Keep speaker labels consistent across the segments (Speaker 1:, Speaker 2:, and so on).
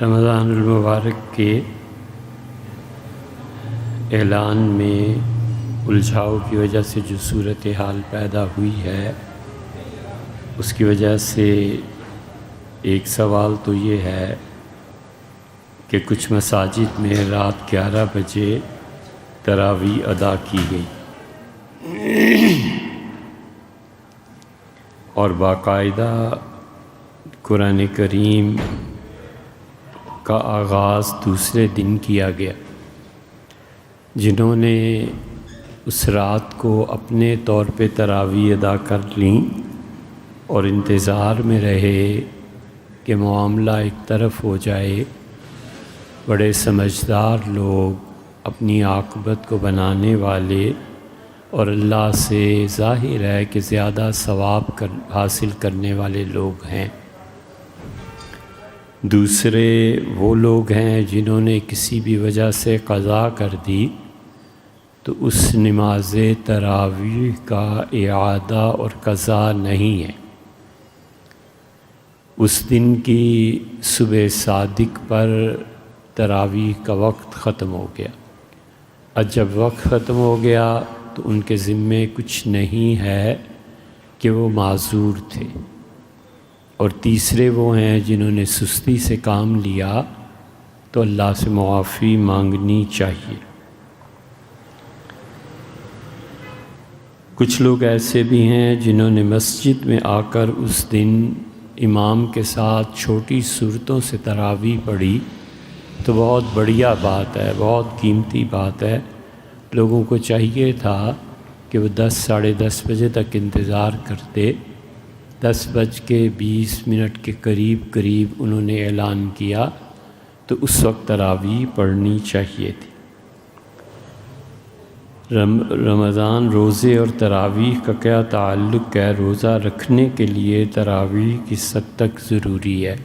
Speaker 1: رمضان المبارک کے اعلان میں الجھاؤ کی وجہ سے جو صورتحال پیدا ہوئی ہے، اس کی وجہ سے ایک سوال تو یہ ہے کہ کچھ مساجد میں رات 11 بجے تراویح ادا کی گئی اور باقاعدہ قرآن کریم کا آغاز دوسرے دن کیا گیا۔ جنہوں نے اس رات کو اپنے طور پہ تراویح ادا کر لیں اور انتظار میں رہے کہ معاملہ ایک طرف ہو جائے، بڑے سمجھدار لوگ، اپنی عاقبت کو بنانے والے اور اللہ سے ظاہر ہے کہ زیادہ ثواب حاصل کرنے والے لوگ ہیں۔ دوسرے وہ لوگ ہیں جنہوں نے کسی بھی وجہ سے قضا کر دی، تو اس نماز تراویح کا اعادہ اور قضا نہیں ہے۔ اس دن کی صبح صادق پر تراویح کا وقت ختم ہو گیا۔ اور جب وقت ختم ہو گیا تو ان کے ذمے کچھ نہیں ہے کہ وہ معذور تھے۔ اور تیسرے وہ ہیں جنہوں نے سستی سے کام لیا، تو اللہ سے معافی مانگنی چاہیے۔ کچھ لوگ ایسے بھی ہیں جنہوں نے مسجد میں آ کر اس دن امام کے ساتھ چھوٹی صورتوں سے تراویح پڑھی، تو بہت بڑھیا بات ہے، بہت قیمتی بات ہے۔ لوگوں کو چاہیے تھا کہ وہ 10 ساڑھے 10 بجے تک انتظار کرتے۔ 10:20 کے قریب انہوں نے اعلان کیا، تو اس وقت تراویح پڑھنی چاہیے تھی۔ رمضان روزے اور تراویح کا کیا تعلق ہے؟ روزہ رکھنے کے لیے تراویح کس حد تک ضروری ہے؟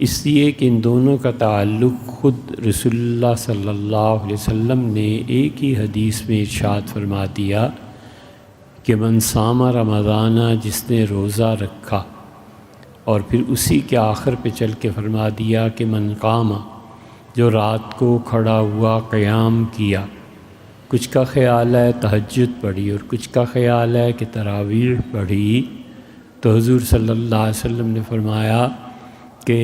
Speaker 1: اس لیے کہ ان دونوں کا تعلق خود رسول اللہ صلی اللہ علیہ وسلم نے ایک ہی حدیث میں ارشاد فرما دیا کہ من صام رمضان، جس نے روزہ رکھا، اور پھر اسی کے آخر پہ چل کے فرما دیا کہ من قام، جو رات کو کھڑا ہوا قیام کیا۔ کچھ کا خیال ہے تہجد پڑھی اور کچھ کا خیال ہے کہ تراویح پڑھی، تو حضور صلی اللہ علیہ وسلم نے فرمایا کہ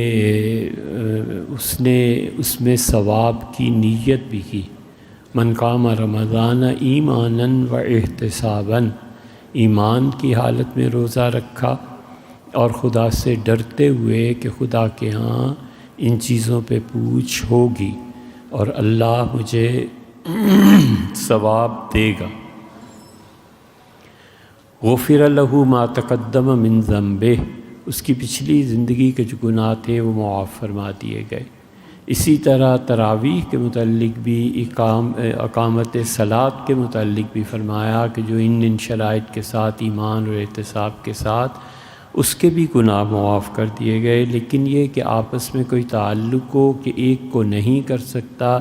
Speaker 1: اس نے اس میں ثواب کی نیت بھی کی۔ من قام رمضان ایمانا و احتسابا، ایمان کی حالت میں روزہ رکھا اور خدا سے ڈرتے ہوئے کہ خدا کے ہاں ان چیزوں پہ پوچھ ہوگی اور اللہ مجھے ثواب دے گا۔ غفر لہ ما تقدم من ذنبہ، اس کی پچھلی زندگی کے جو گناہ تھے وہ معاف فرما دیے گئے۔ اسی طرح تراویح کے متعلق بھی اقامت صلاۃ کے متعلق بھی فرمایا کہ جو ان شرائط کے ساتھ ایمان اور احتساب کے ساتھ، اس کے بھی گناہ معاف کر دیے گئے۔ لیکن یہ کہ آپس میں کوئی تعلق ہو کہ ایک کو نہیں کر سکتا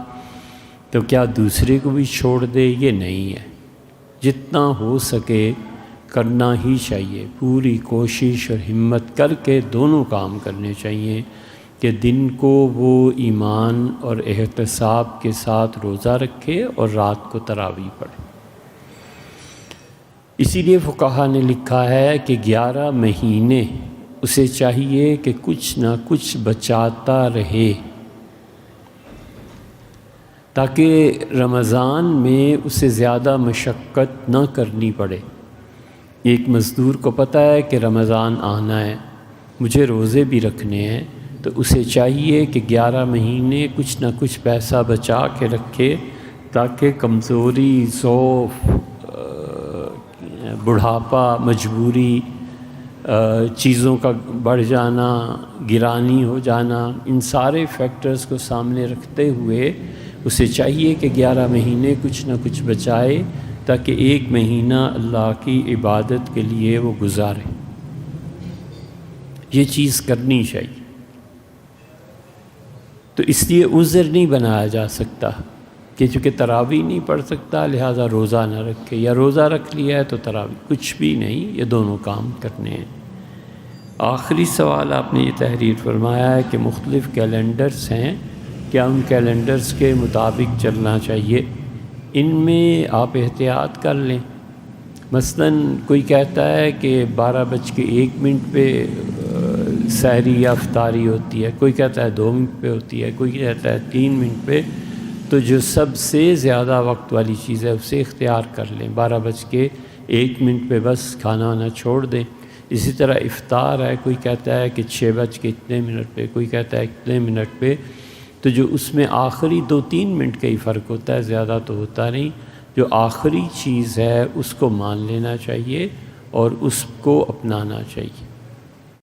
Speaker 1: تو کیا دوسرے کو بھی چھوڑ دے، یہ نہیں ہے۔ جتنا ہو سکے کرنا ہی چاہیے، پوری کوشش اور ہمت کر کے دونوں کام کرنے چاہیے کہ دن کو وہ ایمان اور احتساب کے ساتھ روزہ رکھے اور رات کو تراویح پڑھے۔ اسی لیے فقہا نے لکھا ہے کہ 11 مہینے اسے چاہیے کہ کچھ نہ کچھ بچاتا رہے، تاکہ رمضان میں اسے زیادہ مشقت نہ کرنی پڑے۔ ایک مزدور کو پتہ ہے کہ رمضان آنا ہے، مجھے روزے بھی رکھنے ہیں، تو اسے چاہیے کہ 11 مہینے کچھ نہ کچھ پیسہ بچا کے رکھے، تاکہ کمزوری، ضعف، بڑھاپا، مجبوری، چیزوں کا بڑھ جانا، گرانی ہو جانا، ان سارے فیکٹرز کو سامنے رکھتے ہوئے اسے چاہیے کہ 11 مہینے کچھ نہ کچھ بچائے، تاکہ ایک مہینہ اللہ کی عبادت کے لیے وہ گزارے۔ یہ چیز کرنی چاہیے۔ تو اس لیے عذر نہیں بنایا جا سکتا کہ چونکہ تراویح نہیں پڑھ سکتا لہذا روزہ نہ رکھے، یا روزہ رکھ لیا ہے تو تراویح، کچھ بھی نہیں، یہ دونوں کام کرنے ہیں۔ آخری سوال آپ نے یہ تحریر فرمایا ہے کہ مختلف کیلنڈرز ہیں، کیا ان کیلنڈرز کے مطابق چلنا چاہیے؟ ان میں آپ احتیاط کر لیں۔ مثلاً کوئی کہتا ہے کہ 12:01 پہ سحری یا افطاری ہوتی ہے، کوئی کہتا ہے 2 منٹ پہ ہوتی ہے، کوئی کہتا ہے 3 منٹ پہ، تو جو سب سے زیادہ وقت والی چیز ہے اسے اختیار کر لیں، 12:01 پہ بس کھانا وانا چھوڑ دیں۔ اسی طرح افطار ہے، کوئی کہتا ہے کہ 6:00 پہ، کوئی کہتا ہے اتنے منٹ پہ، تو جو اس میں آخری 2-3 منٹ کا ہی فرق ہوتا ہے، زیادہ تو ہوتا نہیں، جو آخری چیز ہے اس کو مان لینا چاہیے اور اس کو اپنانا چاہیے۔